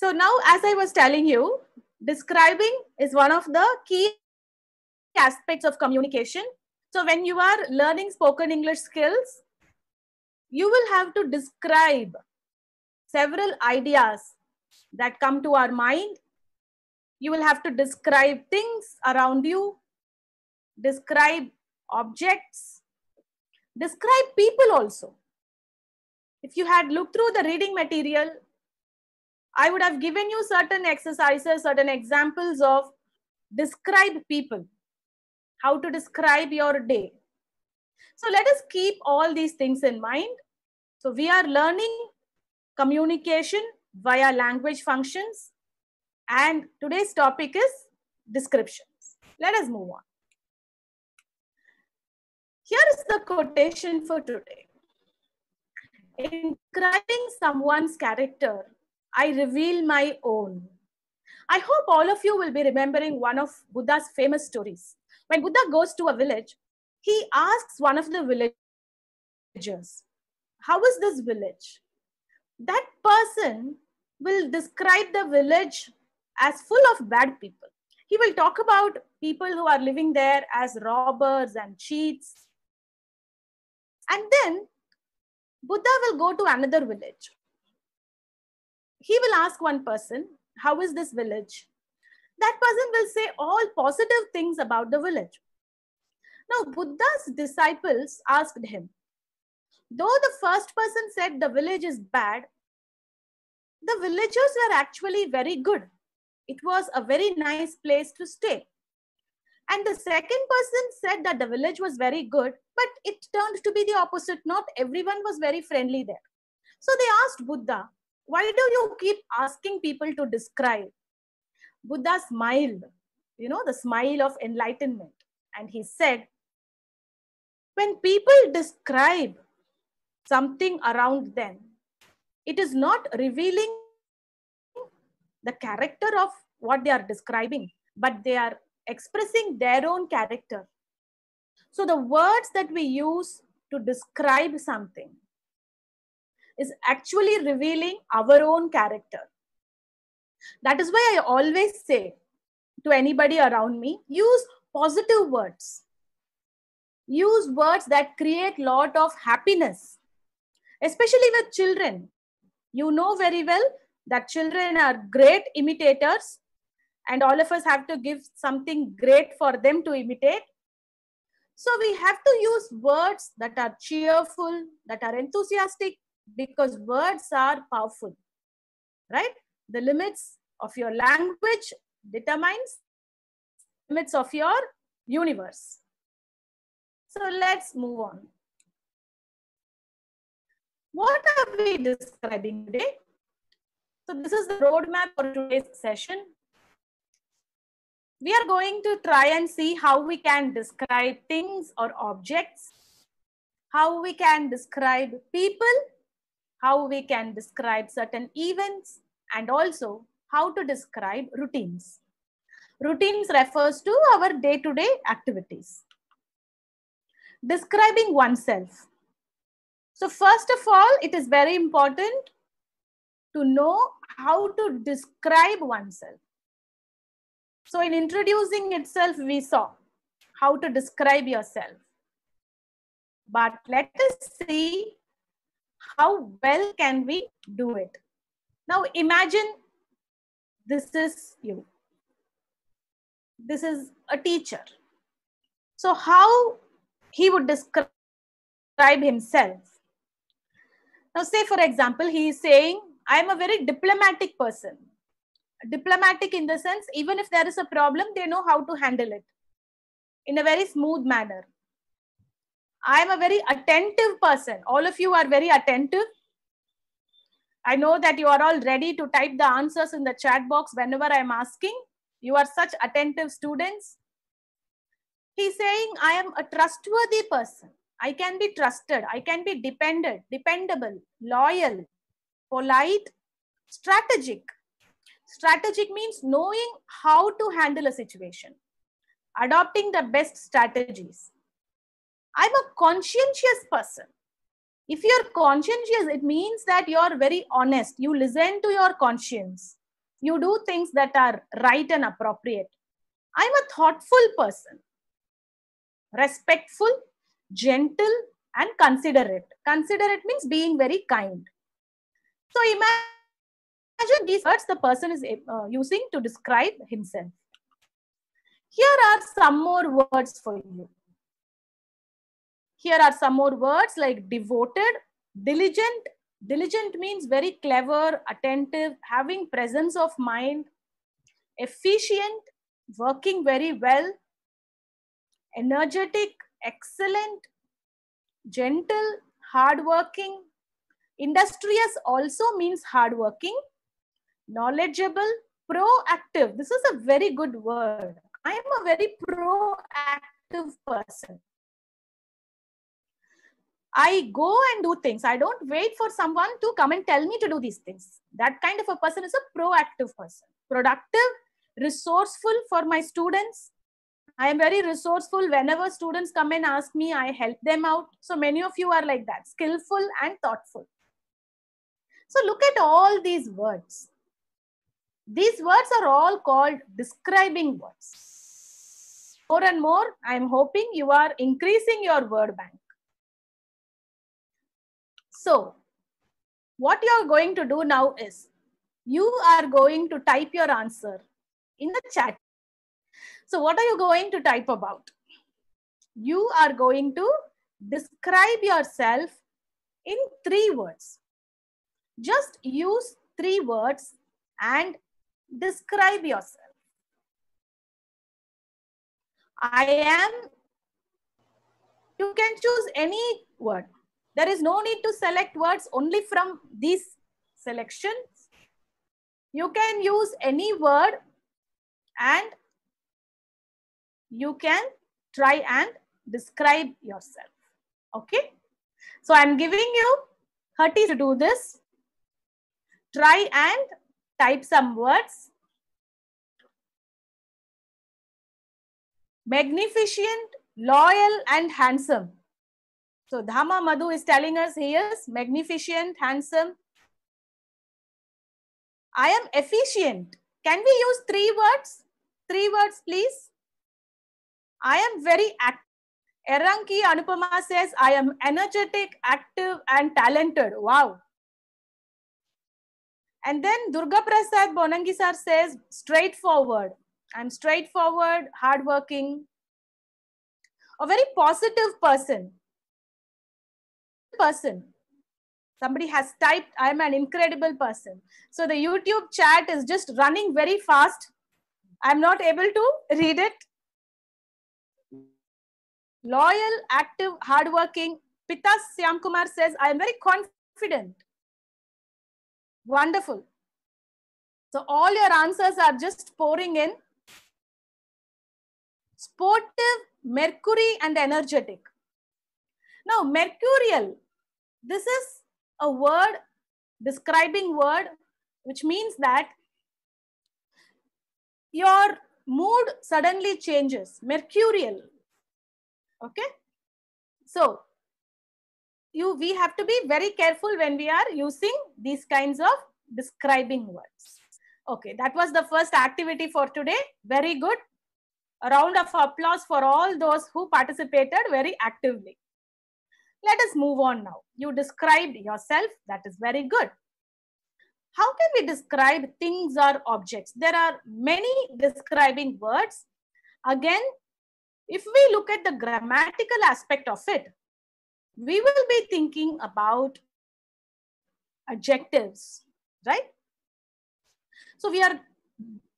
So now, as I was telling you, describing is one of the key aspects of communication. So when you are learning spoken English skills, you will have to describe several ideas that come to our mind. You will have to describe things around you, describe objects, describe people also. If you had looked through the reading material, I would have given you certain exercises, certain examples of describe people, how to describe your day. So let us keep all these things in mind. So we are learning communication via language functions, and today's topic is descriptions. Let us move on. Here is the quotation for today. In describing someone's character, I reveal my own. I hope all of you will be remembering one of Buddha's famous stories. When Buddha goes to a village, he asks one of the villagers, how is this village? That person will describe the village as full of bad people. He will talk about people who are living there as robbers and cheats. And then Buddha will go to another village. He will ask one person, how is this village? That person will say all positive things about the village. Now, Buddha's disciples asked him, though the first person said the village is bad, the villagers were actually very good. It was a very nice place to stay. And the second person said that the village was very good, but it turned to be the opposite. Not everyone was very friendly there. So they asked Buddha, why do you keep asking people to describe? Buddha smiled, the smile of enlightenment. And he said, when people describe something around them, it is not revealing the character of what they are describing, but they are expressing their own character. So the words that we use to describe something is actually revealing our own character. That is why I always say to anybody around me, use positive words. Use words that create a lot of happiness, especially with children. You know very well that children are great imitators, and all of us have to give something great for them to imitate. So we have to use words that are cheerful, that are enthusiastic, because words are powerful, right? The limits of your language determines the limits of your universe. So let's move on. What are we describing today? So this is the roadmap for today's session. We are going to try and see how we can describe things or objects, how we can describe people, how we can describe certain events, and also how to describe routines. Routines refers to our day-to-day activities. Describing oneself. So first of all, it is very important to know how to describe oneself. So in introducing itself, we saw how to describe yourself. But let us see how well can we do it. Now imagine this is you. This is a teacher. So how he would describe himself? Now say for example, he is saying, I am a very diplomatic person. Diplomatic in the sense, even if there is a problem, they know how to handle it in a very smooth manner. I am a very attentive person. All of you are very attentive. I know that you are all ready to type the answers in the chat box whenever I am asking. You are such attentive students. He's saying, I am a trustworthy person. I can be trusted. I can be dependable, loyal, polite, strategic. Strategic means knowing how to handle a situation, adopting the best strategies. I'm a conscientious person. If you're conscientious, it means that you're very honest. You listen to your conscience. You do things that are right and appropriate. I'm a thoughtful person, respectful, gentle, and considerate. Considerate means being very kind. So imagine these words the person is using to describe himself. Here are some more words for you. Here are some more words like devoted, diligent. Diligent means very clever, attentive, having presence of mind, efficient, working very well, energetic, excellent, gentle, hardworking. Industrious also means hardworking, knowledgeable, proactive. This is a very good word. I am a very proactive person. I go and do things. I don't wait for someone to come and tell me to do these things. That kind of a person is a proactive person. Productive, resourceful for my students. I am very resourceful. Whenever students come and ask me, I help them out. So many of you are like that, skillful and thoughtful. So look at all these words. These words are all called describing words. More and more, I am hoping you are increasing your word bank. So, what you are going to do now is, you are going to type your answer in the chat. So, what are you going to type about? You are going to describe yourself in 3 words. Just use 3 words and describe yourself. I am, you can choose any word. There is no need to select words only from these selections. You can use any word and you can try and describe yourself. Okay. So I'm giving you 30 to do this. Try and type some words. Magnificent, loyal, and handsome. So Dhama Madhu is telling us he is magnificent, handsome. I am efficient. Can we use 3 words? 3 words, please. I am very active. Eranki Anupama says, I am energetic, active, and talented. Wow. And then Durga Prasad Bonangisar says, straightforward. I'm straightforward, hardworking, a very positive person. Somebody has typed, I am an incredible person. So the YouTube chat is just running very fast. I'm not able to read it. Loyal, active, hardworking. Pita Syamkumar says, I am very confident. Wonderful. So all your answers are just pouring in. Sportive, Mercury, and energetic. Now, mercurial. This is a word, describing word, which means that your mood suddenly changes. Mercurial. Okay. So, we have to be very careful when we are using these kinds of describing words. Okay, that was the first activity for today. Very good. A round of applause for all those who participated very actively. Let us move on now. You described yourself. That is very good. How can we describe things or objects? There are many describing words. Again, if we look at the grammatical aspect of it, we will be thinking about adjectives, right? So we are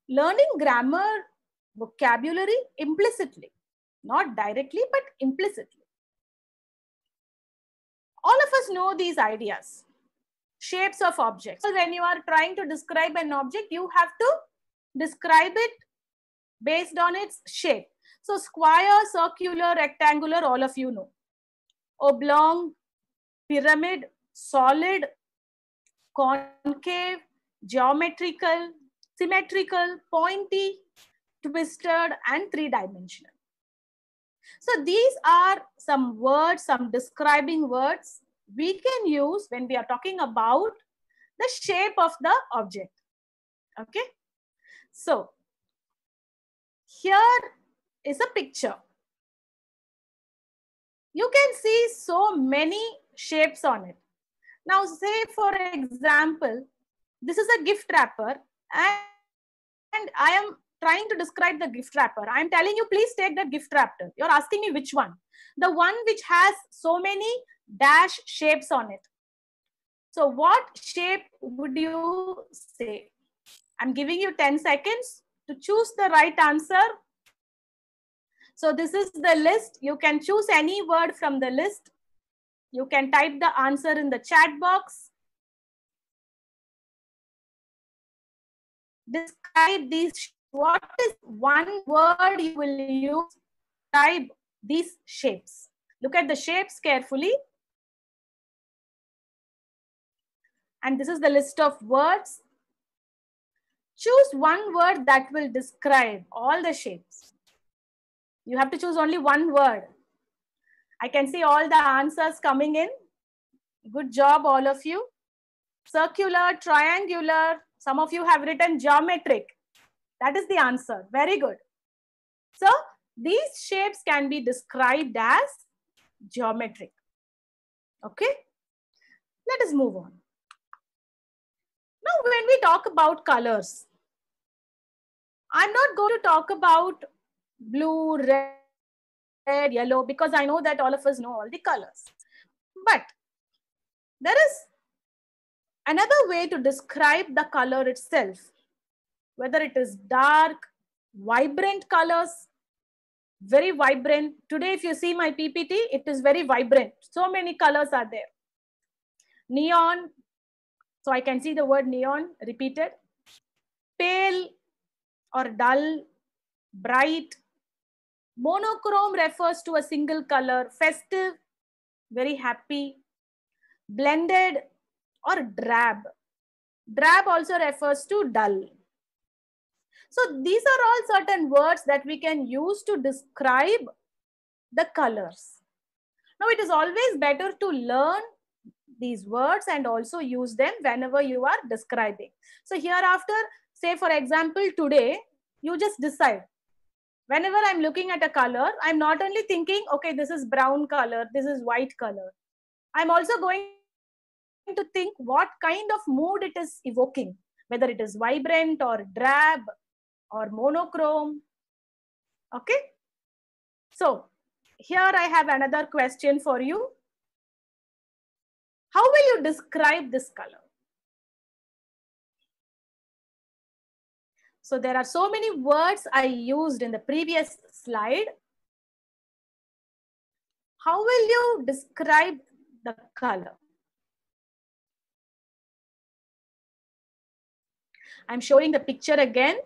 learning grammar vocabulary implicitly, not directly, but implicitly. All of us know these ideas. Shapes of objects. When you are trying to describe an object, you have to describe it based on its shape. So square, circular, rectangular, all of you know. Oblong, pyramid, solid, concave, geometrical, symmetrical, pointy, twisted, and 3-dimensional. So these are some words, some describing words we can use when we are talking about the shape of the object. Okay. So here is a picture. You can see so many shapes on it. Now, say for example, this is a gift wrapper, and I am trying to describe the gift wrapper. I am telling you, please take that gift wrapper. You're asking me which one? The one which has so many dash shapes on it. So what shape would you say? I'm giving you 10 seconds to choose the right answer. So this is the list. You can choose any word from the list. You can type the answer in the chat box. Describe these. What is one word you will use to describe these shapes? Look at the shapes carefully. And this is the list of words. Choose one word that will describe all the shapes. You have to choose only one word. I can see all the answers coming in. Good job, all of you. Circular, triangular. Some of you have written geometric. That is the answer. Very good. So these shapes can be described as geometric. Okay. Let us move on. Now, when we talk about colors, I'm not going to talk about blue, red, yellow, because I know that all of us know all the colors. But there is another way to describe the color itself, whether it is dark, vibrant colors, very vibrant. Today, if you see my PPT, it is very vibrant. So many colors are there. Neon, so I can see the word neon repeated. Pale or dull, bright. Monochrome refers to a single color. Festive, very happy. Blended or drab. Drab also refers to dull. So these are all certain words that we can use to describe the colors. Now it is always better to learn these words and also use them whenever you are describing. So hereafter, say for example, today, you just decide. Whenever I'm looking at a color, I'm not only thinking, okay, this is brown color, this is white color. I'm also going to think what kind of mood it is evoking, whether it is vibrant or drab or monochrome. Okay. So here I have another question for you. How will you describe this color? So there are so many words I used in the previous slide. How will you describe the color? I'm showing the picture again.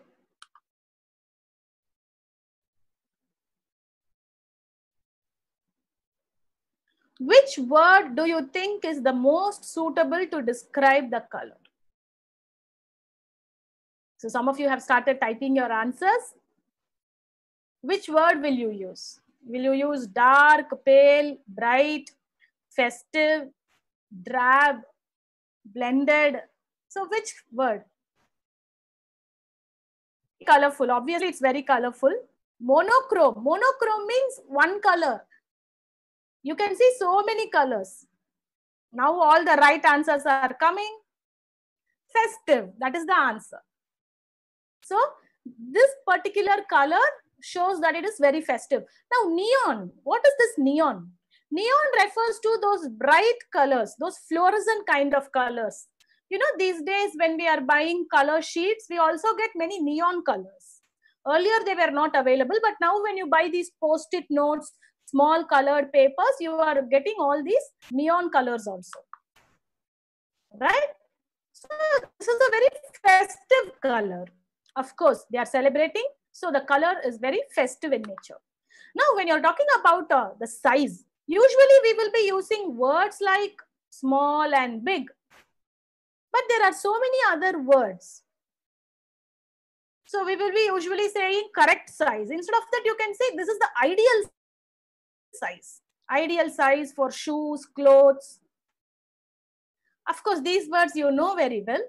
Which word do you think is the most suitable to describe the color? So some of you have started typing your answers. Which word will you use? Will you use dark, pale, bright, festive, drab, blended? So which word? Colorful. Obviously, it's very colorful. Monochrome. Monochrome means one color. You can see so many colors. Now all the right answers are coming. Festive. That is the answer. So this particular color shows that it is very festive. Now neon. What is this neon? Neon refers to those bright colors, those fluorescent kind of colors. You know, these days when we are buying color sheets, we also get many neon colors. Earlier they were not available, but now when you buy these post-it notes, small colored papers, you are getting all these neon colors also. Right? So this is a very festive color. Of course, they are celebrating, so the color is very festive in nature. Now, when you're talking about the size, usually we will be using words like small and big. But there are so many other words. So we will be usually saying correct size. Instead of that, you can say this is the ideal size. Ideal size for shoes, clothes. Of course, these words you know very well.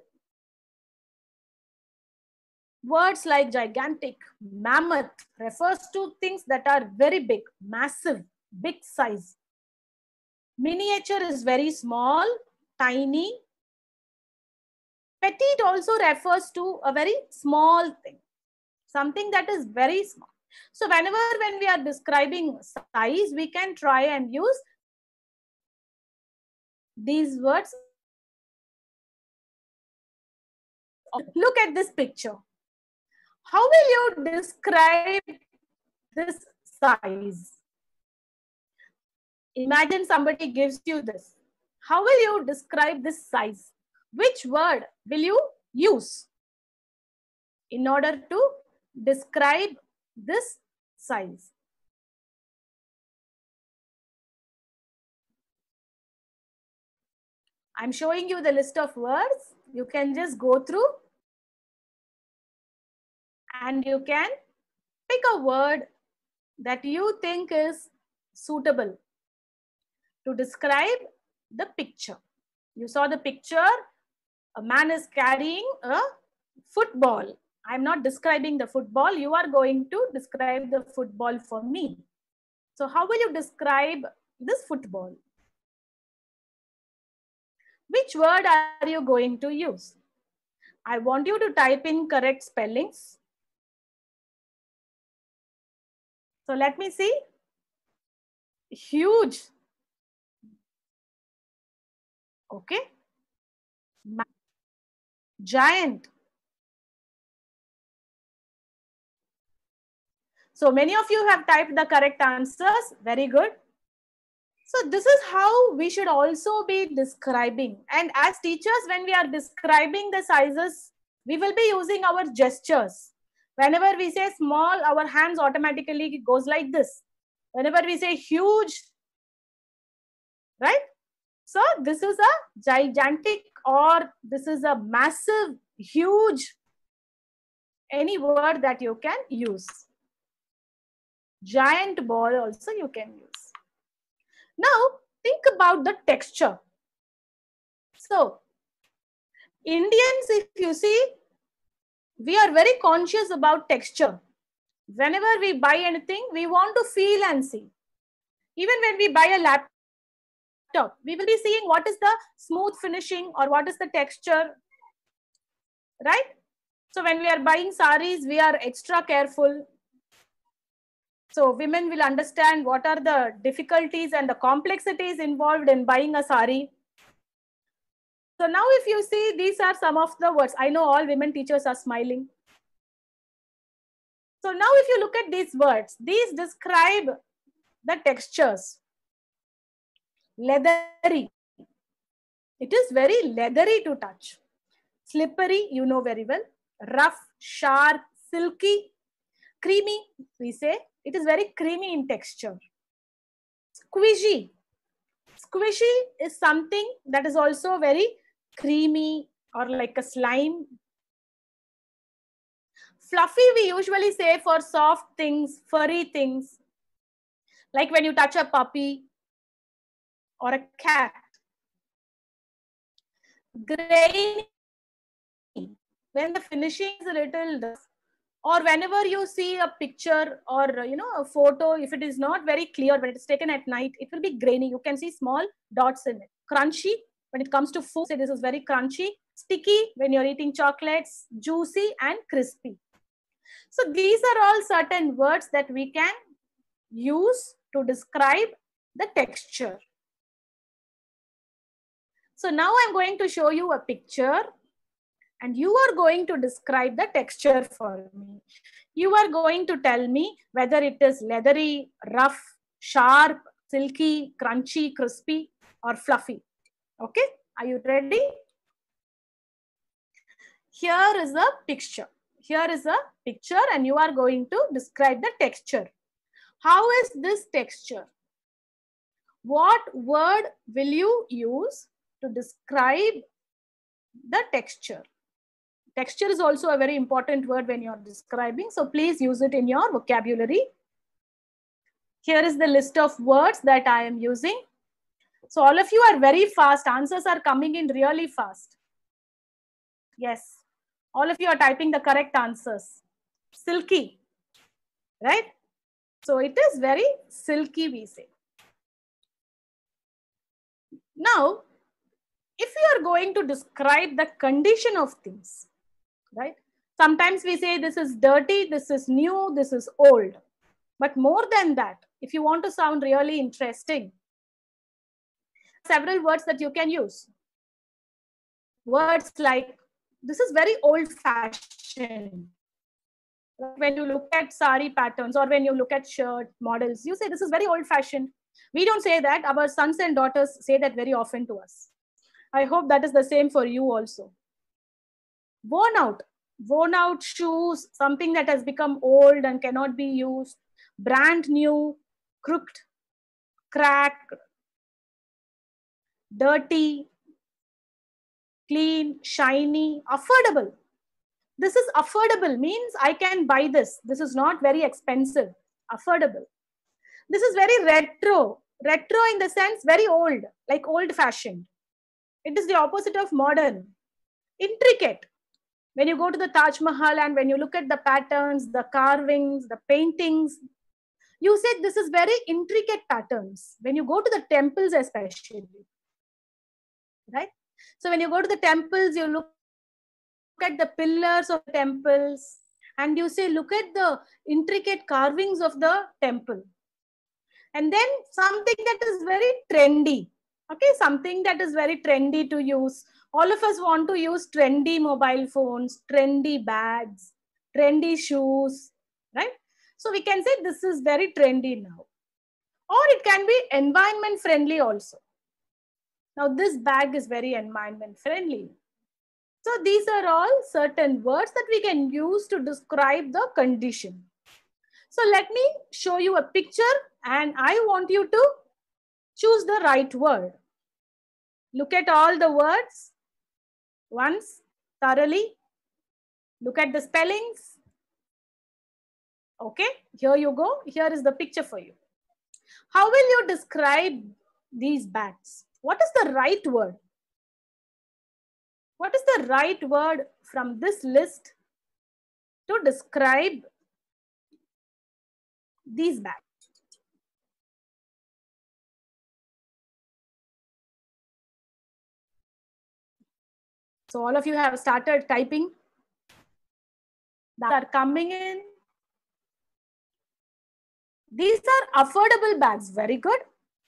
Words like gigantic, mammoth refers to things that are very big, massive, big size. Miniature is very small, tiny. Petite also refers to a very small thing, something that is very small. So when we are describing size, we can try and use these words. Look at this picture. How will you describe this size? Imagine somebody gives you this. How will you describe this size? Which word will you use in order to describe this size? I'm showing you the list of words. You can just go through and you can pick a word that you think is suitable to describe the picture. You saw the picture. A man is carrying a football. I'm not describing the football. You are going to describe the football for me. So how will you describe this football? Which word are you going to use? I want you to type in correct spellings. So let me see. Huge. Okay. Giant. So many of you have typed the correct answers. Very good. So this is how we should also be describing. And as teachers, when we are describing the sizes, we will be using our gestures. Whenever we say small, our hands automatically goes like this. Whenever we say huge, right? So this is a gigantic or this is a massive, huge, any word that you can use. Giant ball also you can use. Now think about the texture. So Indians, if you see, we are very conscious about texture. Whenever we buy anything, we want to feel and see. Even when we buy a laptop, we will be seeing what is the smooth finishing or what is the texture, right? So when we are buying saris, we are extra careful. So women will understand what are the difficulties and the complexities involved in buying a sari. So now if you see, these are some of the words. I know all women teachers are smiling. So now if you look at these words, these describe the textures. Leathery. It is very leathery to touch. Slippery, you know very well. Rough, sharp, silky, creamy, we say. It is very creamy in texture. Squishy. Squishy is something that is also very creamy or like a slime. Fluffy, we usually say for soft things, furry things. Like when you touch a puppy or a cat. Grainy, when the finishing is a little rough, or whenever you see a picture or a photo, if it is not very clear when it is taken at night, it will be grainy. You can see small dots in it. Crunchy, when it comes to food, say this is very crunchy. Sticky, when you're eating chocolates. Juicy and crispy. So these are all certain words that we can use to describe the texture. So now I'm going to show you a picture and you are going to describe the texture for me. You are going to tell me whether it is leathery, rough, sharp, silky, crunchy, crispy, or fluffy. Okay, are you ready? Here is a picture. Here is a picture and you are going to describe the texture. How is this texture? What word will you use to describe the texture? Texture is also a very important word when you are describing. So please use it in your vocabulary. Here is the list of words that I am using. So all of you are very fast. Answers are coming in really fast. Yes. All of you are typing the correct answers. Silky, right? So it is very silky, we say. Now, if you are going to describe the condition of things, right? Sometimes we say this is dirty, this is new, this is old. But more than that, if you want to sound really interesting, several words that you can use. Words like, this is very old-fashioned. When you look at sari patterns or when you look at shirt models, you say this is very old-fashioned. We don't say that. Our sons and daughters say that very often to us. I hope that is the same for you also. Worn out shoes, something that has become old and cannot be used. Brand new, crooked, cracked, dirty, clean, shiny, affordable. This is affordable means I can buy this. This is not very expensive. Affordable. This is very retro. Retro in the sense very old, like old-fashioned. It is the opposite of modern. Intricate. When you go to the Taj Mahal and when you look at the patterns, the carvings, the paintings, you said this is very intricate patterns. When you go to the temples especially, right? So when you go to the temples, you look at the pillars of temples and you say, look at the intricate carvings of the temple. And then something that is very trendy. Okay, something that is very trendy to use. All of us want to use trendy mobile phones, trendy bags, trendy shoes, right? So we can say this is very trendy now. Or it can be environment friendly also. Now this bag is very environment friendly. So these are all certain words that we can use to describe the condition. So let me show you a picture and I want you to choose the right word. Look at all the words once thoroughly. Look at the spellings. Okay, here you go. Here is the picture for you. How will you describe these bags? What is the right word? What is the right word from this list to describe these bags? So all of you have started typing. That are coming in. These are affordable bags. Very good.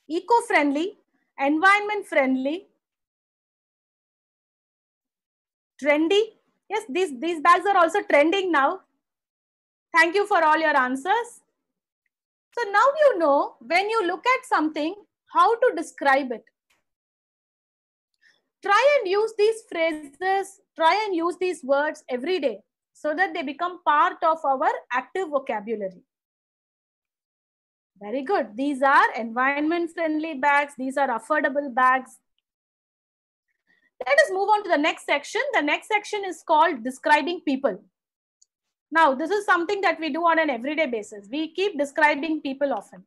Eco-friendly, environment-friendly, trendy. Yes, these bags are also trending now. Thank you for all your answers. So now you know when you look at something, how to describe it. Try and use these phrases, try and use these words every day so that they become part of our active vocabulary. Very good. These are environment-friendly bags. These are affordable bags. Let us move on to the next section. The next section is called describing people. Now, this is something that we do on an everyday basis. We keep describing people often.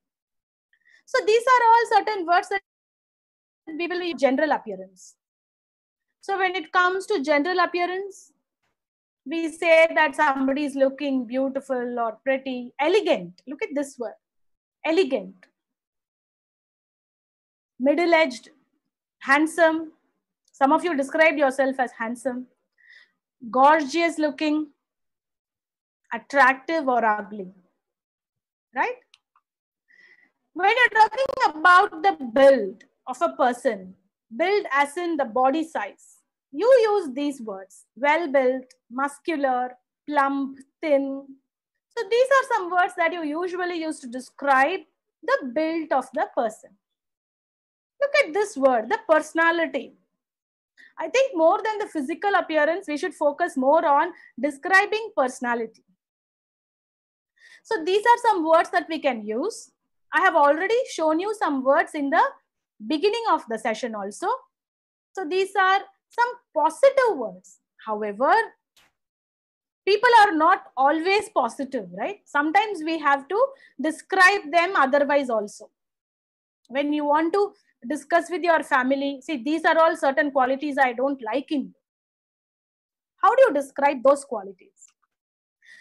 So these are all certain words that we will use. General appearance. So when it comes to general appearance, we say that somebody is looking beautiful or pretty, elegant. Look at this word, elegant. Middle-aged, handsome. Some of you described yourself as handsome. Gorgeous looking, attractive or ugly, right? When you're talking about the build of a person, build as in the body size, you use these words, well-built, muscular, plump, thin. So these are some words that you usually use to describe the build of the person. Look at this word, the personality. I think more than the physical appearance, we should focus more on describing personality. So these are some words that we can use. I have already shown you some words in the beginning of the session also. So these are some positive words. However, people are not always positive, right? Sometimes we have to describe them otherwise also. When you want to discuss with your family, see, these are all certain qualities I don't like in you. How do you describe those qualities?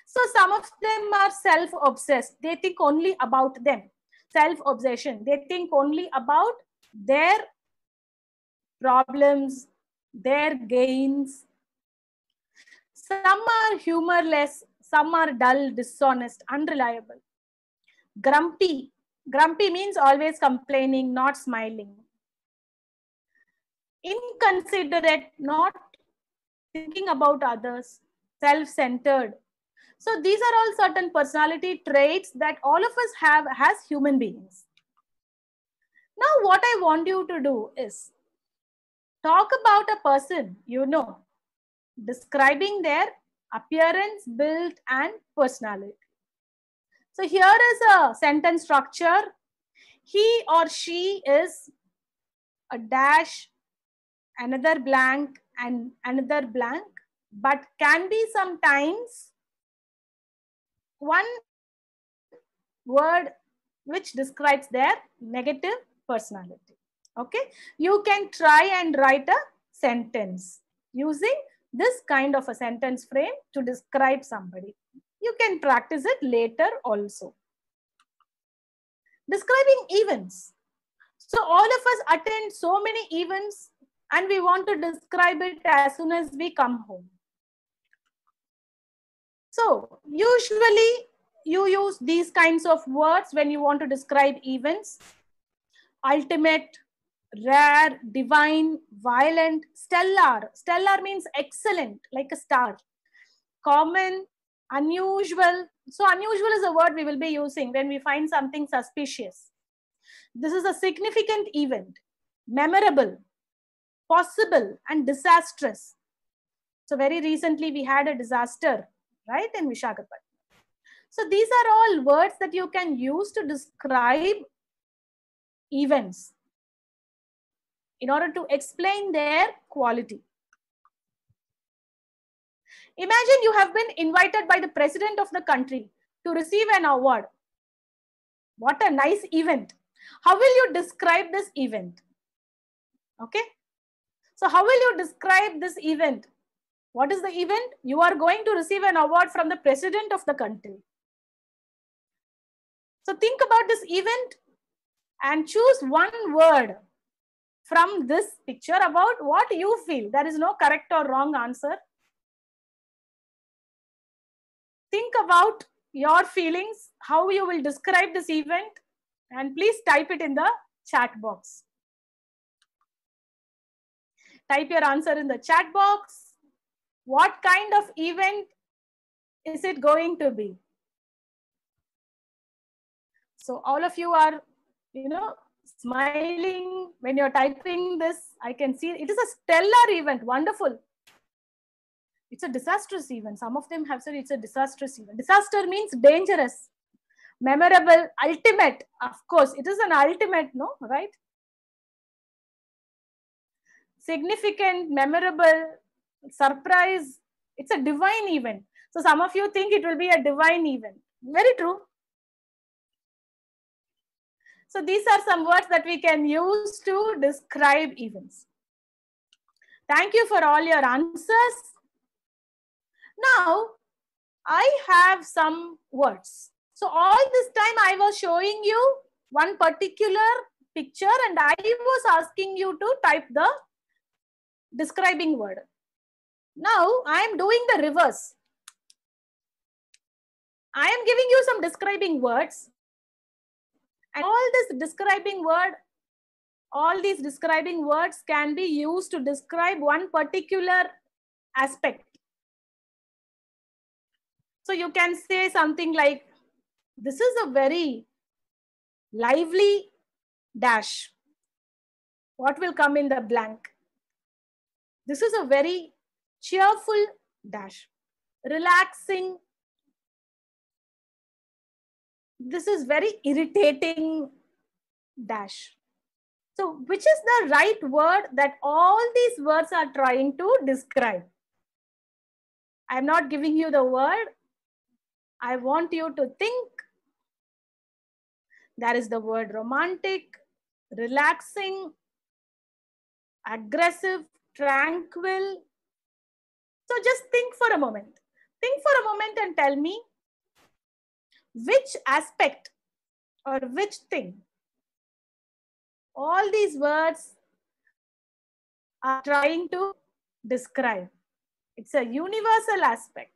So some of them are self-obsessed. They think only about them. Self-obsession. They think only about their problems, their gains. Some are humorless. Some are dull, dishonest, unreliable. Grumpy. Grumpy means always complaining, not smiling. Inconsiderate, not thinking about others. Self-centered. So these are all certain personality traits that all of us have as human beings. Now what I want you to do is talk about a person you know, describing their appearance, build, and personality. So here is a sentence structure. He or she is a dash, another blank, and another blank, but can be sometimes one word which describes their negative personality. Okay, you can try and write a sentence using this kind of a sentence frame to describe somebody. You can practice it later also. Describing events. So all of us attend so many events and we want to describe it as soon as we come home. So usually you use these kinds of words when you want to describe events. Ultimate, rare, divine, violent, stellar. Stellar means excellent, like a star. Common, unusual. So unusual is a word we will be using when we find something suspicious. This is a significant event. Memorable, possible, and disastrous. So very recently we had a disaster, right, in Visakhapatnam. So these are all words that you can use to describe events in order to explain their quality. Imagine you have been invited by the president of the country to receive an award. What a nice event. How will you describe this event? Okay. So how will you describe this event? What is the event? You are going to receive an award from the president of the country. So think about this event and choose one word from this picture about what you feel. There is no correct or wrong answer. Think about your feelings, how you will describe this event, and please type it in the chat box. Type your answer in the chat box. What kind of event is it going to be? So all of you are, smiling when you're typing this. I can see it is a stellar event. Wonderful. It's a disastrous event. Some of them have said it's a disastrous event. Disaster means dangerous, memorable, ultimate. Of course, it is an ultimate, no, right? Significant, memorable, surprise. It's a divine event. So some of you think it will be a divine event. Very true. So these are some words that we can use to describe events. Thank you for all your answers. Now, I have some words. So all this time I was showing you one particular picture and I was asking you to type the describing word. Now I am doing the reverse. I am giving you some describing words. And all these describing words can be used to describe one particular aspect. So you can say something like, this is a very lively dash. What will come in the blank? This is a very cheerful dash. Relaxing. This is very irritating dash. So which is the right word that all these words are trying to describe? I am not giving you the word. I want you to think. That is the word romantic, relaxing, aggressive, tranquil. So just think for a moment. Think for a moment and tell me which aspect or which thing all these words are trying to describe. It's a universal aspect.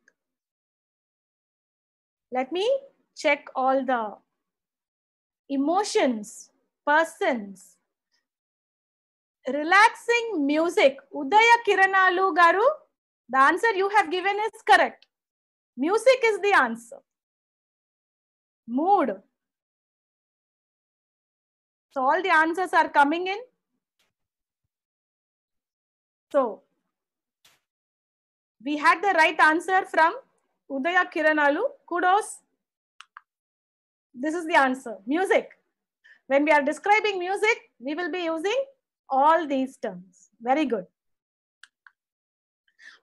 Let me check all the emotions, persons, relaxing music. Udaya Kiranalu Garu, the answer you have given is correct. Music is the answer. Mood. So all the answers are coming in. So we had the right answer from Udaya Kiranalu. Kudos. This is the answer. Music. When we are describing music, we will be using all these terms. Very good.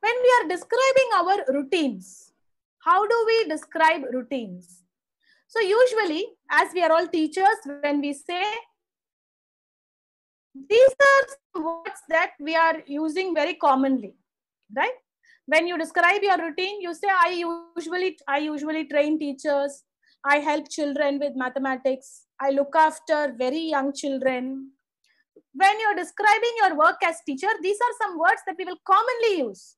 When we are describing our routines, how do we describe routines? So usually, as we are all teachers, when we say, these are some words that we are using very commonly, right? When you describe your routine, you say, I usually train teachers. I help children with mathematics. I look after very young children. When you're describing your work as teacher, these are some words that we will commonly use.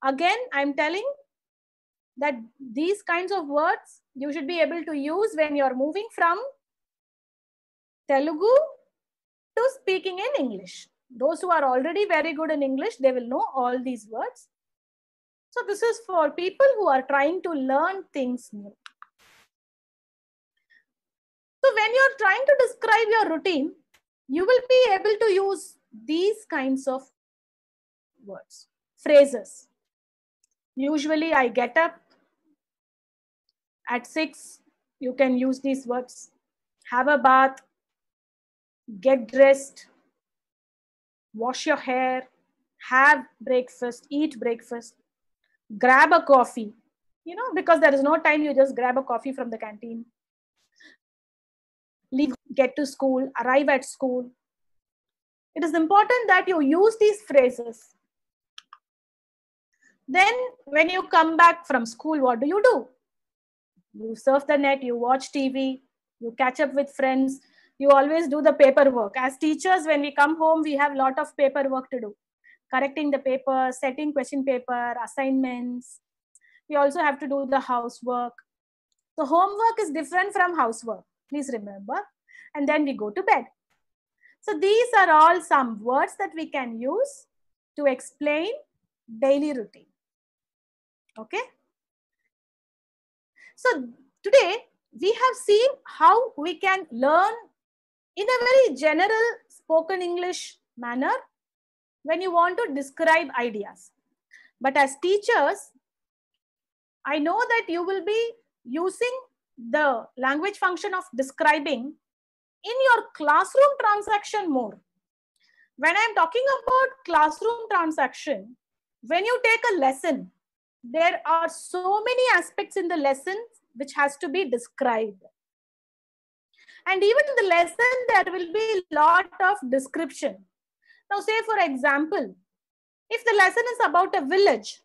Again, I'm telling that these kinds of words you should be able to use when you're moving from Telugu to speaking in English. Those who are already very good in English, they will know all these words. So this is for people who are trying to learn things new. So when you're trying to describe your routine, you will be able to use these kinds of words, phrases. Usually I get up at 6. You can use these words. Have a bath, get dressed, wash your hair, have breakfast, eat breakfast, grab a coffee, because there is no time, you just grab a coffee from the canteen. Leave, get to school, arrive at school. It is important that you use these phrases. Then when you come back from school, what do? You surf the net, you watch TV, you catch up with friends, you always do the paperwork. As teachers, when we come home, we have a lot of paperwork to do. Correcting the paper, setting question paper, assignments. We also have to do the housework. So homework is different from housework, please remember. And then we go to bed. So these are all some words that we can use to explain daily routine. Okay. So today we have seen how we can learn in a very general spoken English manner when you want to describe ideas. But as teachers, I know that you will be using the language function of describing in your classroom transaction more. When I'm talking about classroom transaction, when you take a lesson, there are so many aspects in the lesson which has to be described. And even in the lesson, there will be a lot of description. Now, say for example, if the lesson is about a village,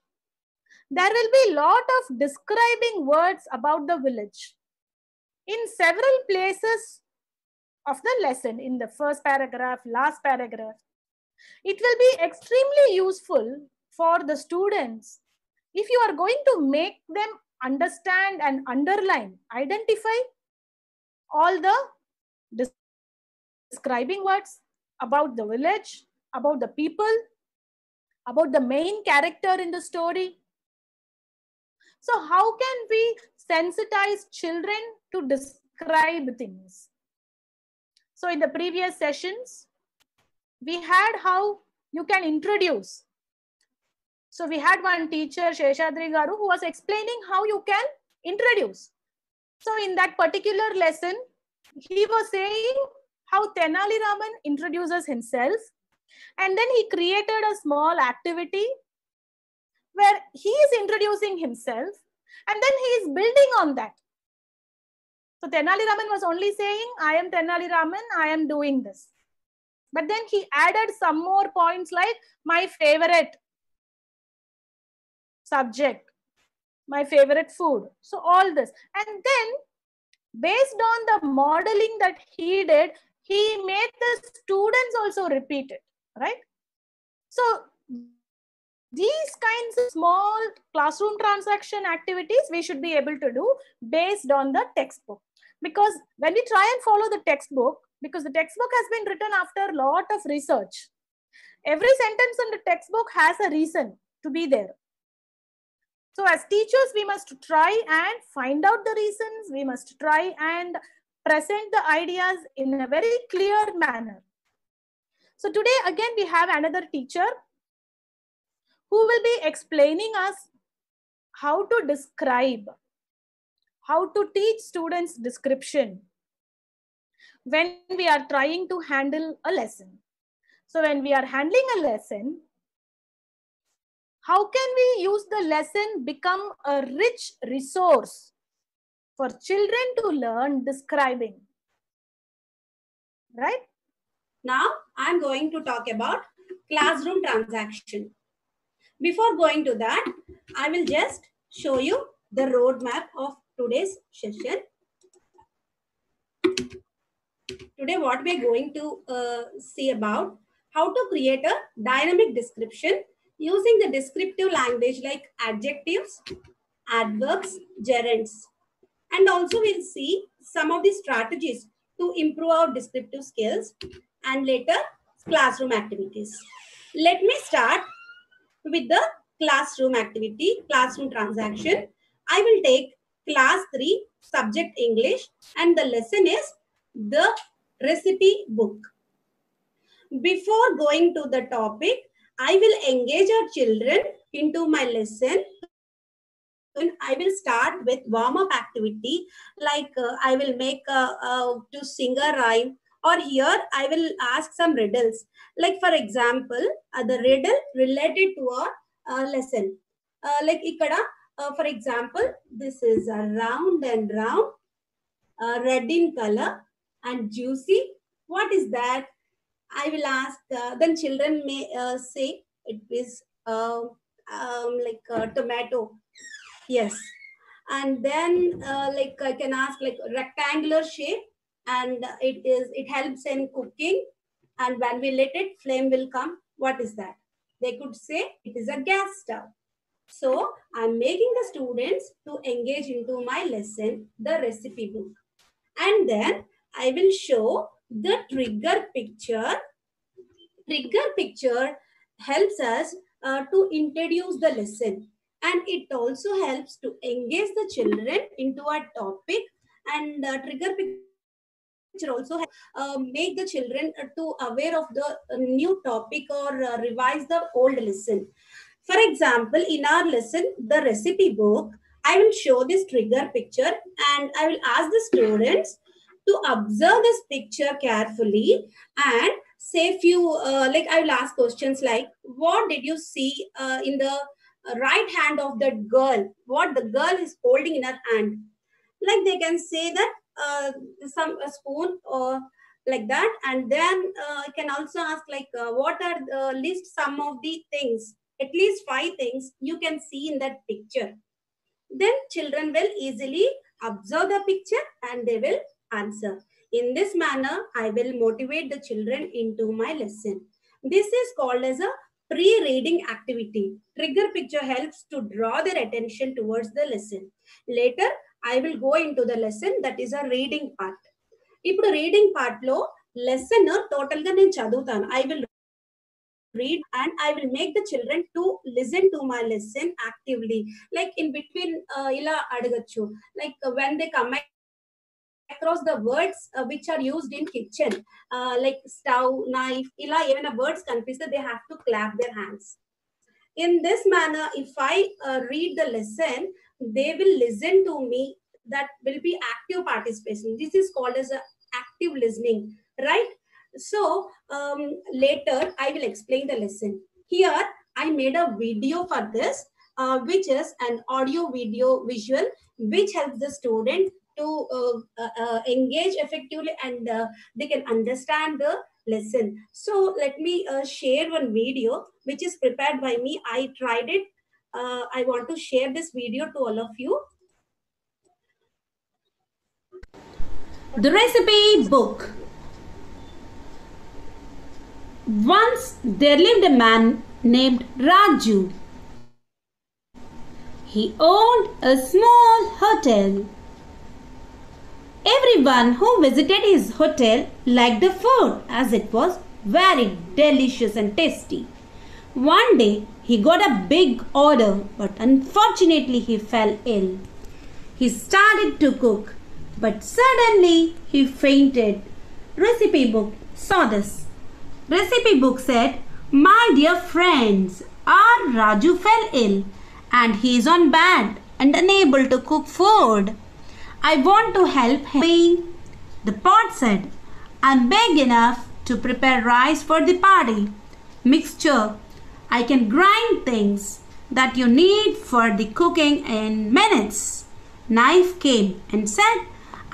there will be a lot of describing words about the village. In several places of the lesson, in the first paragraph, last paragraph, it will be extremely useful for the students if you are going to make them understand and underline, identify all the describing words about the village, about the people, about the main character in the story. So how can we sensitize children to describe things? So in the previous sessions, we had how you can introduce. So we had one teacher, Sheshadri Garu, who was explaining how you can introduce. So in that particular lesson, he was saying how Tenali Raman introduces himself, and then he created a small activity where he is introducing himself, and then he is building on that. So Tenali Raman was only saying, I am Tenali Raman, I am doing this. But then he added some more points like my favorite subject, my favorite food. So all this. And then based on the modeling that he did, he made the students also repeat it, right? So these kinds of small classroom transaction activities we should be able to do based on the textbook. Because when we try and follow the textbook, because the textbook has been written after a lot of research, every sentence in the textbook has a reason to be there. So as teachers, we must try and find out the reasons. We must try and present the ideas in a very clear manner. So today again we have another teacher who will be explaining us how to describe, how to teach students description when we are trying to handle a lesson. So when we are handling a lesson, how can we use the lesson become a rich resource for children to learn describing, right? Now I'm going to talk about classroom transaction. Before going to that, I will just show you the roadmap of today's session. Today, what we are going to see about how to create a dynamic description using the descriptive language like adjectives, adverbs, gerunds. And also we'll see some of the strategies to improve our descriptive skills and later classroom activities. Let me start with the classroom activity, classroom transaction. I will take class 3 subject English and the lesson is the recipe book. Before going to the topic, I will engage our children into my lesson. I will start with warm-up activity like I will make to sing a rhyme, or here I will ask some riddles. Like for example, the riddle related to a lesson. Like ikkada, for example, this is a round and round, red in color and juicy. What is that? I will ask. Then children may say it is like tomato. Yes. And then like I can ask like rectangular shape and it helps in cooking, and when we let it flame will come. What is that? They could say it is a gas stove. So I'm making the students to engage into my lesson, the recipe book. And then I will show the trigger picture. Trigger picture helps us to introduce the lesson, and it also helps to engage the children into a topic, and trigger picture also make the children to aware of the new topic or revise the old lesson. For example, in our lesson, the recipe book, I will show this trigger picture and I will ask the students to observe this picture carefully and say few, like I will ask questions like, what did you see in the right hand of that girl? What the girl is holding in her hand? Like they can say that some a spoon or like that, and then I can also ask like what are list some of the things, at least 5 things you can see in that picture. Then children will easily observe the picture and they will answer. In this manner, I will motivate the children into my lesson. This is called as a pre-reading activity. Trigger picture helps to draw their attention towards the lesson. Later, I will go into the lesson, that is a reading part. ఇప్పుడు reading part లో lesson total గా నేను చదువుతాను. I will read and I will make the children to listen to my lesson actively. Like in between ila adagachu, like when they come across the words which are used in kitchen, like stove, knife, ila even words kanpiste, they have to clap their hands. In this manner, if I read the lesson, they will listen to me. That will be active participation. This is called as a active listening, right? So later I will explain the lesson. Here I made a video for this, which is an audio video visual, which helps the student to engage effectively and they can understand the lesson. So let me share one video which is prepared by me. I tried it I want to share this video to all of you. The recipe book. Once there lived a man named Raju. He owned a small hotel. Everyone who visited his hotel liked the food as it was very delicious and tasty. One day he got a big order, but unfortunately he fell ill. He started to cook, but suddenly he fainted. Recipe book saw this. Recipe book said, "My dear friends, our Raju fell ill and he is on bed and unable to cook food. I want to help him." The pot said, "I'm big enough to prepare rice for the party. Mixture. I can grind things that you need for the cooking in minutes." Knife came and said,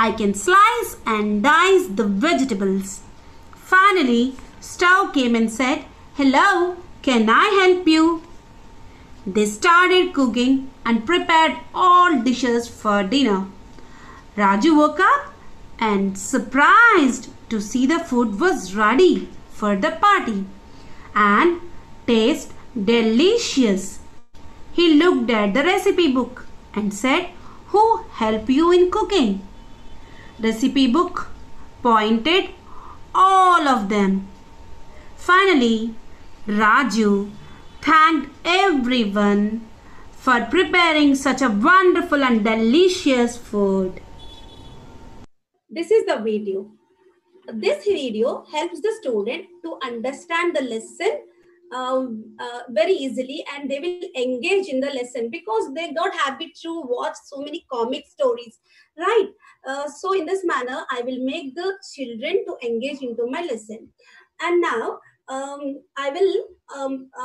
"I can slice and dice the vegetables." Finally, stove came and said, "Hello, can I help you?" They started cooking and prepared all dishes for dinner. Raju woke up and surprised to see the food was ready for the party and taste delicious. He looked at the recipe book and said, "Who helped you in cooking?" Recipe book pointed all of them. Finally, Raju thanked everyone for preparing such a wonderful and delicious food. This is the video. This video helps the student to understand the lesson very easily, and they will engage in the lesson because they got habit to watch so many comic stories, right? So in this manner, I will make the children to engage into my lesson. And now I will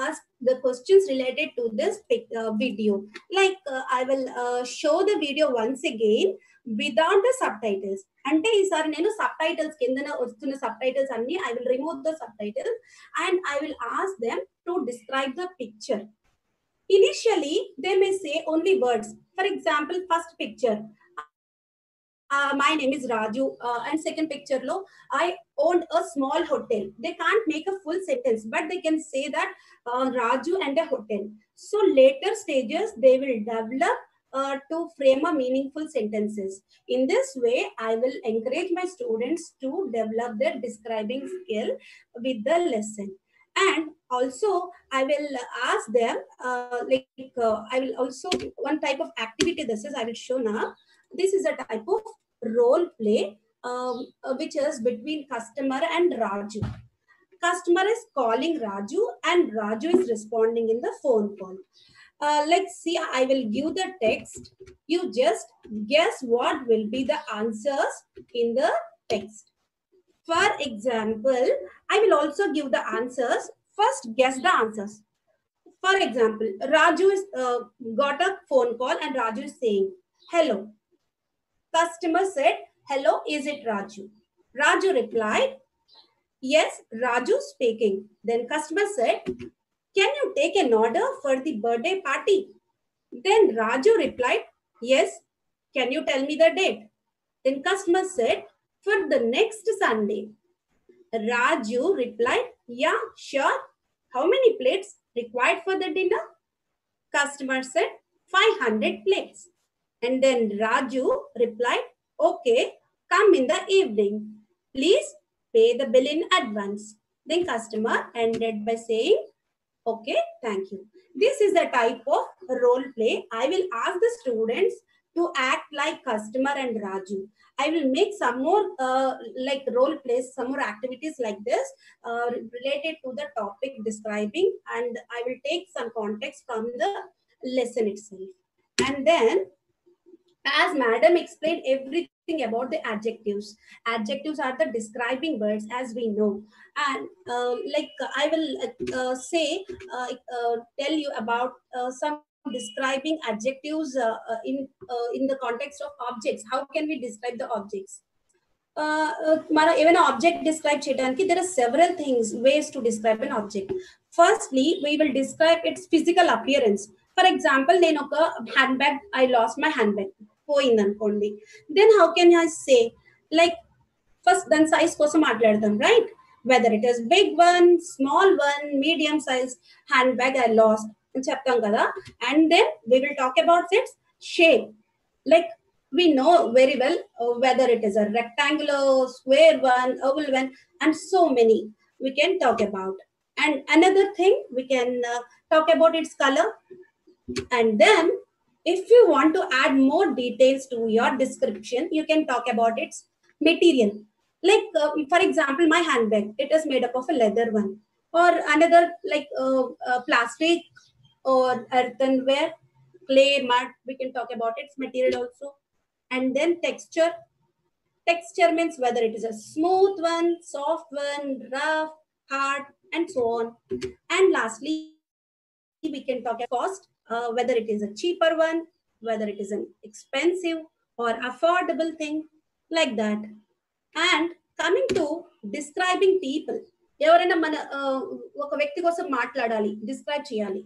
ask the questions related to this video. Like I will show the video once again without the subtitles. అంటే ఈసారి నేను sub titles కింద వస్తున్న sub titles అన్ని I will remove the sub titles and I will ask them to describe the picture. Initially, they may say only words. For example, first picture, my name is Raju, and second picture lo, I owned a small hotel. They can't make a full sentence, but they can say that Raju and a hotel. So later stages, they will develop to frame a meaningful sentences. In this way, I will encourage my students to develop their describing skill with the lesson. And also, I will ask them, I will also, one type of activity this is, I will show now. This is a type of role play, which is between customer and Raju. Customer is calling Raju and Raju is responding in the phone call. Let's see, I will give the text. You just guess what will be the answers in the text. For example, I will also give the answers. First, guess the answers. For example, Raju is got a phone call and Raju is saying, "Hello." Customer said, "Hello, is it Raju?" Raju replied, "Yes, Raju speaking." Then customer said, "Can you take an order for the birthday party?" Then Raju replied, "Yes. Can you tell me the date?" Then customer said, "For the next Sunday." Raju replied, "Yeah, sure. How many plates required for the dinner?" Customer said, 500 plates. And then Raju replied, "Okay, come in the evening. Please pay the bill in advance." Then customer ended by saying, "Okay, thank you." This is the type of role play. I will ask the students to act like customer and Raju. I will make some more like role plays, some more activities like this related to the topic describing, and I will take some context from the lesson itself. And then, as madam explained everything about the adjectives. Adjectives are the describing words, as we know. And I will tell you about some describing adjectives in the context of objects. How can we describe the objects? మనం ఏమైనా object describe చేయడానికి there are several things, ways to describe an object. Firstly, we will describe its physical appearance. For example నేను ఒక hand bag, I lost my hand bag పోయింది అనుకోండి, then how can I say, like first దాని size కోసం మాట్లాడతాం, right? Whether it is big one, small one, medium size hand bag I lost అని చెప్తాం కదా. And then we will talk about its shape, like we know very well whether it is a rectangular, square one, oval one, and so many we can talk about. And another thing we can talk about its color. And then if you want to add more details to your description, you can talk about its material, like for example my handbag, it is made up of a leather one, or another like plastic or earthenware, clay, mud, we can talk about its material also. And then texture. Texture means whether it is a smooth one, soft one, rough, hard, and so on. And lastly, we can talk about cost, whether it is a cheaper one, whether it is an expensive or affordable thing, like that. And coming to describing people, ఎవరైనా మన ఒక వ్యక్తి కోసం మాట్లాడాలి, describe చేయాలి,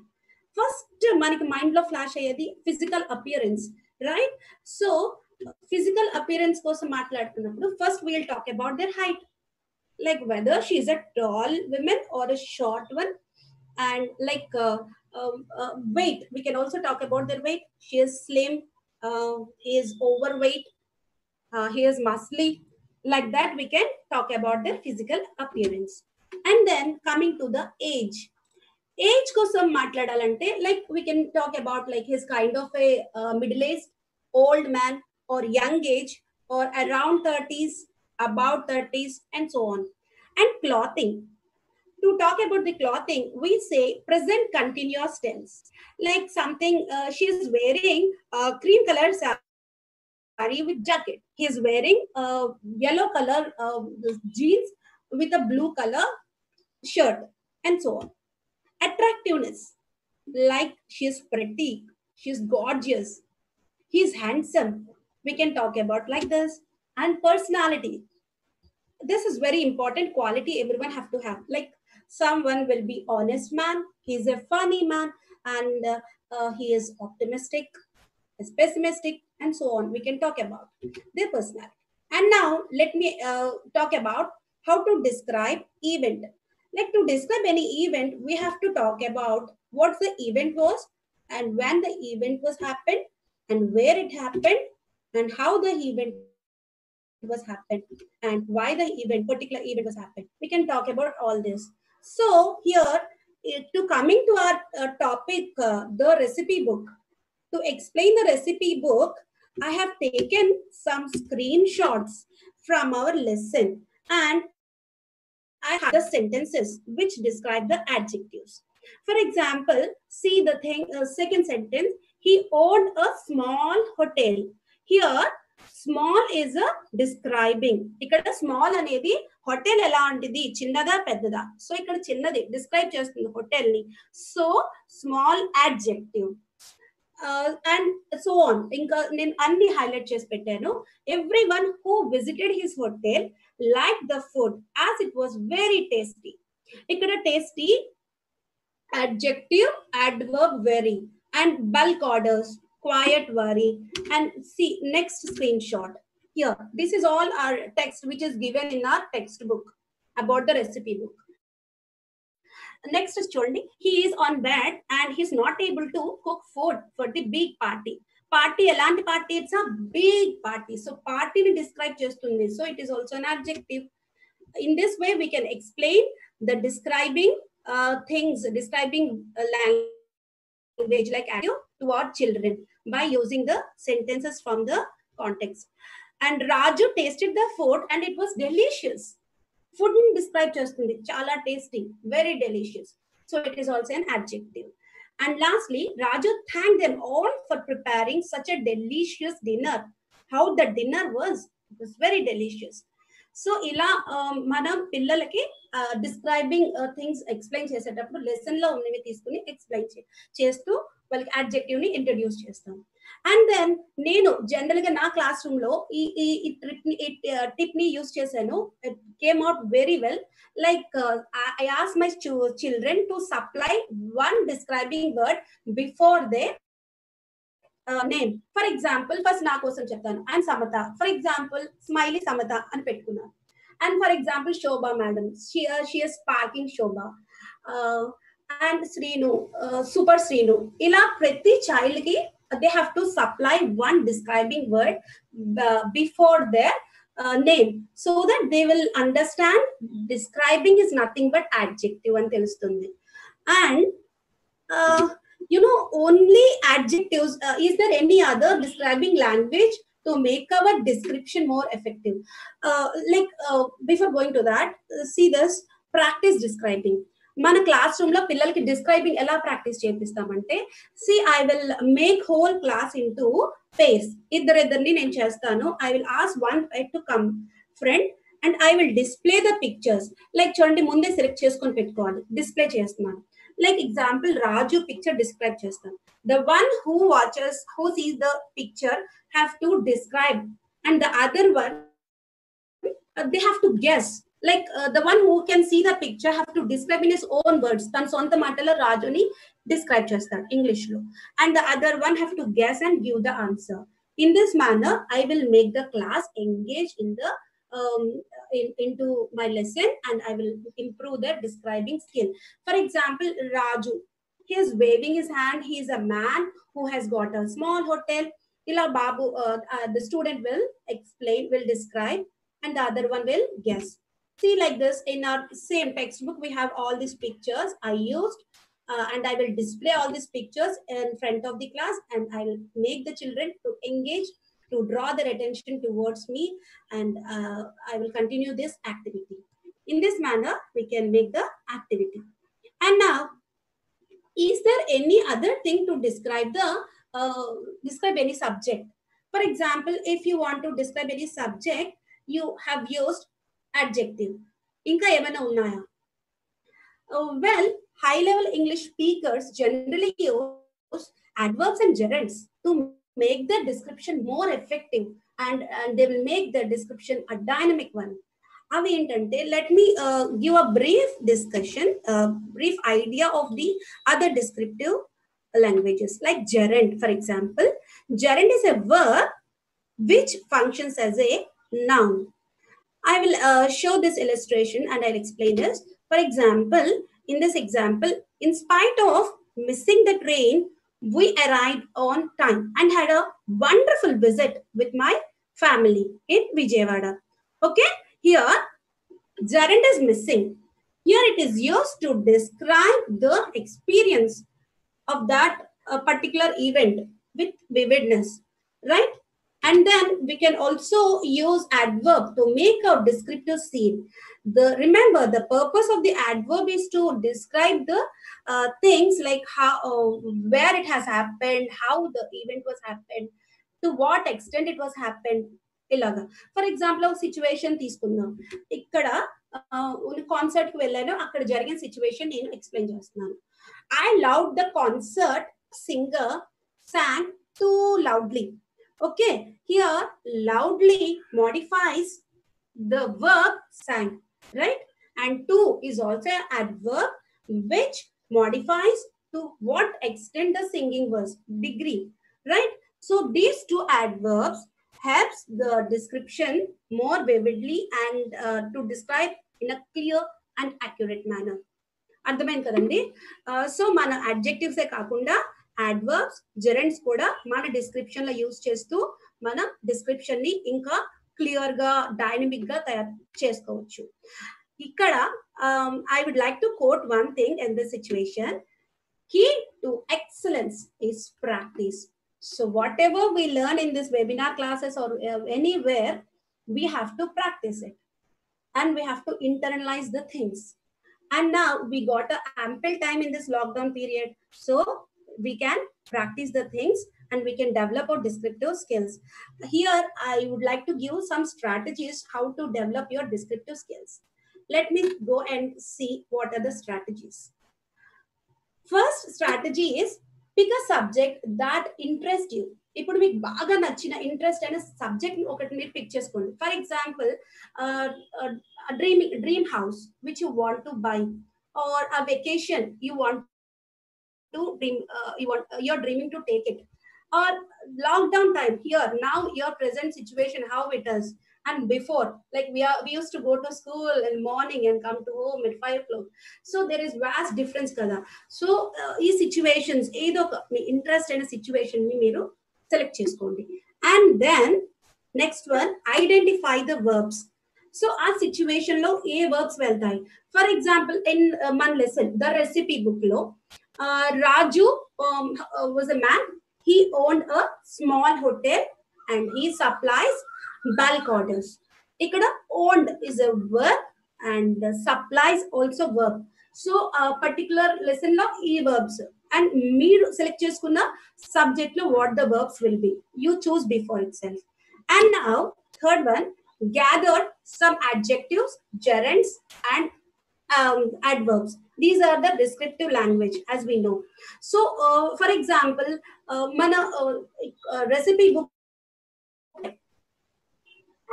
first మనకి mind లో flash అయ్యేది physical appearance, right? So physical appearance కోసం మాట్లాడుతున్నప్పుడు first we'll talk about their height, like whether she is a tall woman or a short one. And like weight, we can also talk about their weight. She is slim, he is overweight, he is muscly, like that we can talk about their physical appearance. And then coming to the age, age kosam matladalante, like we can talk about like his kind of a middle aged, old man, or young age, or around 30s, about 30s, and so on. And clothing, to talk about the clothing, we say present continuous tense, like something she is wearing cream color saree with jacket, he is wearing yellow color jeans with a blue color shirt, and so on. Attractiveness, like she is pretty, she is gorgeous, he is handsome, we can talk about like this. And personality, this is very important quality everyone have to have, like someone will be honest man, he is a funny man, and he is optimistic, is pessimistic, and so on. We can talk about their personality. And now let me talk about how to describe event. Like to describe any event, we have to talk about what the event was, and when the event was happened, and where it happened, and how the event was happened, and why the event, particular event was happened. We can talk about all this. So here, to coming to our topic, the recipe book. To explain the recipe book, I have taken some screenshots from our lesson, and I have the sentences which describe the adjectives. For example, see the thing, second sentence, he owned a small hotel. Here, small is a describing. ఇక్కడ small అనేది hotel ఎలా ఉంటుంది, చిన్నదా పెద్దదా? So ఇక్కడ చిన్నది describe చేస్తుంది hotel ని. So small adjective. And so on. ఇంకా నేను అన్ని హైలైట్ చేసి పెట్టాను. Everyone who visited his hotel liked the food as it was very tasty. ఇక్కడ tasty adjective, adverb very, and bulk orders, quiet worry. And see next screenshot here, this is all our text which is given in our textbook about the recipe book. Next is చూడండి, he is on bed and he is not able to cook food for the big party. Party ఎలాంటి party? It's a big party. So party ని describe చేస్తుంది. So it is also an adjective. In this way we can explain the describing things, describing language like adjective toward children by using the sentences from the context. And Raju tasted the food and it was delicious. Food ని describe చేస్తుంది, చాలా tasty, very delicious. So it is also an adjective. And lastly, Raju thanked them all for preparing such a delicious dinner. How the dinner was? It was very delicious. So ఇలా మనం పిల్లలకి describing things explain చేసేటప్పుడు lesson లో ఉన్నవి తీసుకుని explain చేస్తూ వాళ్ళకి adjective ని ఇంట్రడ్యూస్ చేస్తాం. అండ్ దెన్ నేను జనరల్ గా నా క్లాస్ రూమ్ లో ఈ టిప్ ని యూస్ చేశాను. It came out very well. Like I asked my children to supply one describing word before their name. For example, first na kosam cheptanu, I am Samatha. For example, Smiley Samatha ani pettukunna. And for example, Shobha madam, she is sparking Shobha. And Srinu, super Srinu. Ila prati child ki they have to supply one describing word before their name, so that they will understand describing is nothing but adjective and telustundi. And only adjectives. Is there any other describing language to make our description more effective? Before going to that, see this, practice describing. మన class room లో పిల్లలకి describing ఎలా practice చేపిస్తామంటే, see I will make whole class into pairs. ఇద్దరిని నేను చేస్తాను. I will ask one to come friend and I will display the pictures. Like చూడండి, ముందే సెలెక్ట్ చేసుకొని పెట్టుకోవాలి. డిస్ప్లే చేస్తున్నాను. Like example, Raju picture describe chestam. The one who sees the picture have to describe, and the other one they have to guess. Like the one who can see the picture have to describe in his own words. Tan sonta matalo Raju ni describe chestadu English lo, and the other one have to guess and give the answer. In this manner, I will make the class engage in the into my lesson, and I will improve their describing skill. For example, Raju, he is waving his hand. He is a man who has got a small hotel. Ila Babu, the student will explain, will describe, and the other one will guess. See, like this, in our same textbook, we have all these pictures I used, and I will display all these pictures in front of the class, and I will make the children to engage, to draw their attention towards me, and I will continue this activity. In this manner, we can make the activity. And now, is there any other thing to describe any subject? For example, if you want to describe any subject, you have used adjective. Inka emana unnaya? Well, high-level English speakers generally use adverbs and gerunds to make the description more effective, and they will make the description a dynamic one. Avi entante, let me give a brief discussion, brief idea of the other descriptive languages. Like gerund, for example, gerund is a verb which functions as a noun. I will show this illustration and I'll explain this. For example, in this example, in spite of missing the train, we arrived on time and had a wonderful visit with my family in Vijayawada. Okay, here gerund is missing. Here it is used to describe the experience of that particular event with vividness, right? And then we can also use adverb to make a descriptive scene. Remember, the purpose of the adverb is to describe the things like how, where it has happened, how the event was happened, to what extent it was happened. Ilaga. For example, a situation తీసుకుందాం. ఇక్కడ concert కి వెళ్ళాను, అక్కడ జరిగిన situation నేను explain చేస్తున్నాను. I loved the concert. Singer sang too loudly. Okay, here loudly modifies the verb sang, right? And to is also an adverb which modifies to what extent the singing was, degree, right? So these two adverbs helps the description more vividly and to describe in a clear and accurate manner. అర్థమైంది కదండి? So మన అడ్జెక్టివ్సే కాకుండా adverbs, gerunds కూడా మన description లో use చేస్తూ మన description ని ఇంకా క్లియర్ గా, డైనమిక్ గా తయారు చేసుకోవచ్చు. ఇక్కడ I would like to quote one thing in this situation. Key to excellence is practice. So whatever we learn in this webinar classes or anywhere, we have to practice it and we have to internalize the things. And now we got an ample time in this lockdown period, so we can practice the things and we can develop our descriptive skills. Here I would like to give some strategies how to develop your descriptive skills. Let me go and see what are the strategies. First strategy is Pick a subject that interests you. ఇప్పుడు మీకు బాగా నచ్చిన interest అయిన subject ఒకటి మీరు pick చేసుకోండి. For example dream house which you want to buy, or a vacation you want to dream, you're dreaming to take it, or lockdown time here now, your present situation, how it is, and before, like we used to go to school in morning and come to home at 5 o'clock. So there is vast difference kada. So ee situations edo me interest అయిన situation ని మీరు select చేసుకోండి. And then next one, identify the verbs. So ఆ situation లో ఏ verbs వెళ్తాయి. For example in మన lesson the recipe book లో Raju was a man. He owned a small hotel and he supplies bulk orders. Ikkada owned is a verb and supplies also verb. So particular lesson lo e verbs and meer select cheskunna subject lo what the verbs will be. You choose before itself. And now third one, gathered some adjectives, gerunds and adverbs. These are the descriptive language, as we know. So for example, mana recipe book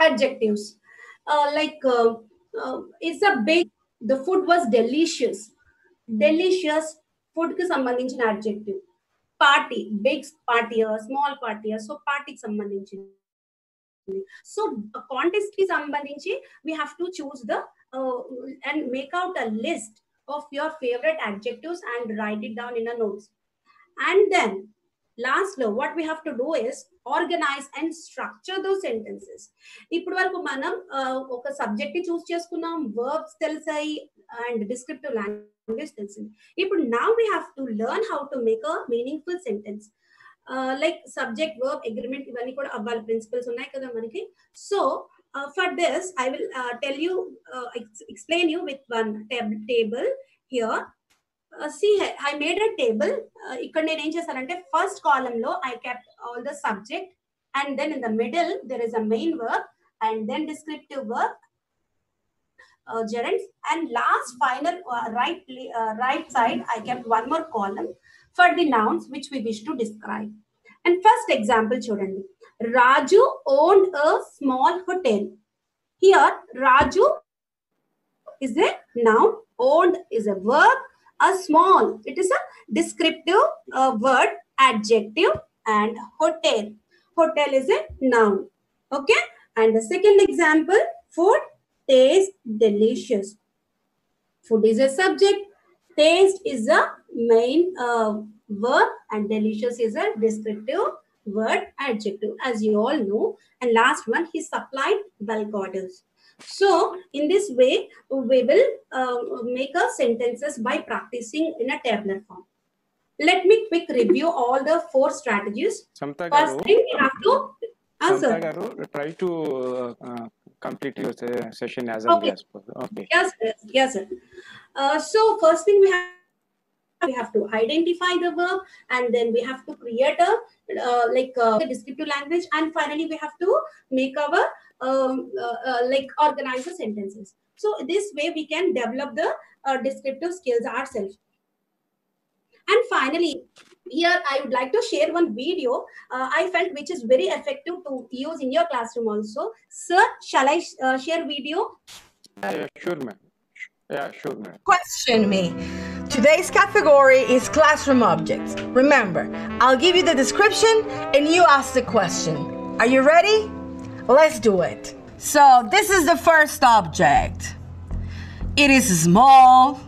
adjectives like it's a big, the food was delicious. Delicious food ki sambandhinchina adjective. Party, big party or small party, so party ki sambandhinchina. So contest ki sambandhinchi we have to choose the and make out a list of your favorite adjectives and write it down in a notes. And then lastly, what we have to do is organize and structure those sentences. ఇప్పుడు వరకు మనం ఒక subject ని చూస్ చేసుకున్నాం, verbs తెలిసాయి and descriptive language తెలిసింది. ఇప్పుడు now we have to learn how to make a meaningful sentence. Like subject, verb, agreement, ఇవన్నీ కూడా అవ్వాలి, ప్రిన్సిపల్స్ ఉన్నాయి కదా మనకి. So for this I will tell you, explain you with one table here. See, I made a table. Ikkada nenu em chesanante, first column lo I kept all the subject, and then in the middle there is a main verb and then descriptive verb, gerunds, and last final right side I kept one more column for the nouns which we wish to describe. And first example chudandi, Raju owned a small hotel. Here Raju is a noun, owned is a verb, a small, it is a descriptive word, adjective, and hotel is a noun. Okay, and the second example, food tastes delicious. Food is a subject, taste is a main verb, and delicious is a descriptive word, adjective, as you all know. And last one, he supplied bulk orders. So in this way we will make our sentences by practicing in a tabular form. Let me quick review all the 4 strategies. First thing we have to answer. Try to complete your session as early as possible. Okay. Yes sir. So first thing we have to identify the verb, and then we have to create a descriptive language, and finally we have to make our organize the sentences. So this way we can develop the descriptive skills ourselves. And finally, here I would like to share one video I felt which is very effective to use in your classroom also. Sir, shall I share video? Sure ma'am. Yeah, sure ma'am. Question me. Today's category is classroom objects. Remember, I'll give you the description and you ask the question. Are you ready? Let's do it. So this is the first object. It is small,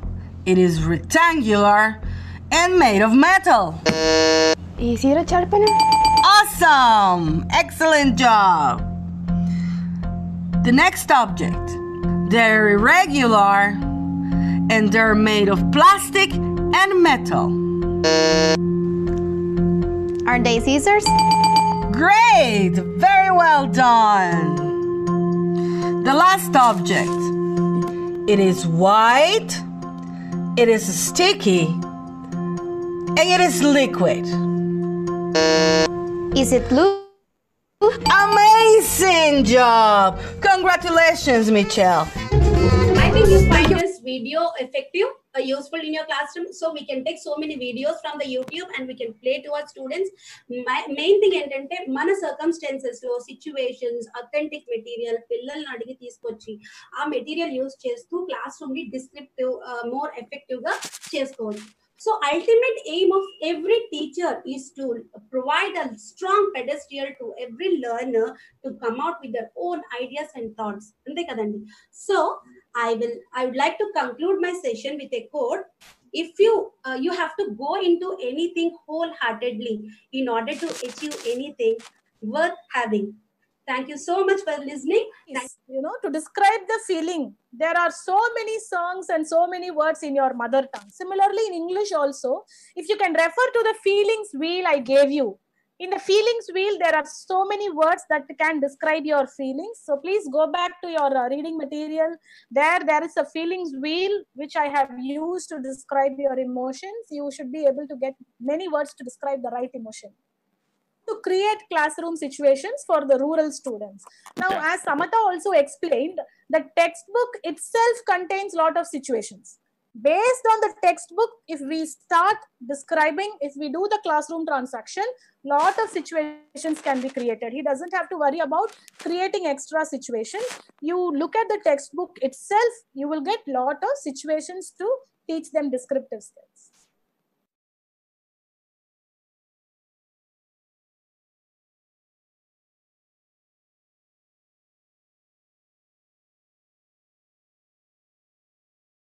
it is rectangular, and made of metal. Is it a sharpener? Awesome! Excellent job. The next object. They're irregular and they're made of plastic and metal. Are they scissors? Great! Very well done. The last object. It is white, it is sticky, and it is liquid. Is it blue? Amazing job! Congratulations, Michelle. I think you find this video effective. useful in your classroom. So we can take so many videos from the YouTube and we can play to our students. Main thing ఏంటంటే మన circumstances లో situations, authentic material పిల్లల్ని అడిగి తీసుకొచ్చి ఆ material use చేస్తూ class room ని descriptive more effective గా చేసుకోవచ్చు. So ultimate aim of every teacher is to provide a strong pedestal to every learner to come out with their own ideas and thoughts. Ante kadandi. So I would like to conclude my session with a quote. If you have to go into anything wholeheartedly in order to achieve anything worth having. Thank you so much for listening. You know, to describe the feeling, there are so many songs and so many words in your mother tongue. Similarly, in English also, if you can refer to the feelings wheel I gave you, in the feelings wheel, there are so many words that can describe your feelings. So please go back to your reading material. There is a feelings wheel which I have used to describe your emotions. You should be able to get many words to describe the right emotion, to create classroom situations for the rural students. Now, as Samatha also explained, the textbook itself contains lot of situations. Based on the textbook, if we start describing, if we do the classroom transaction, lot of situations can be created. He doesn't have to worry about creating extra situations. You look at the textbook itself, you will get lot of situations to teach them descriptive skills.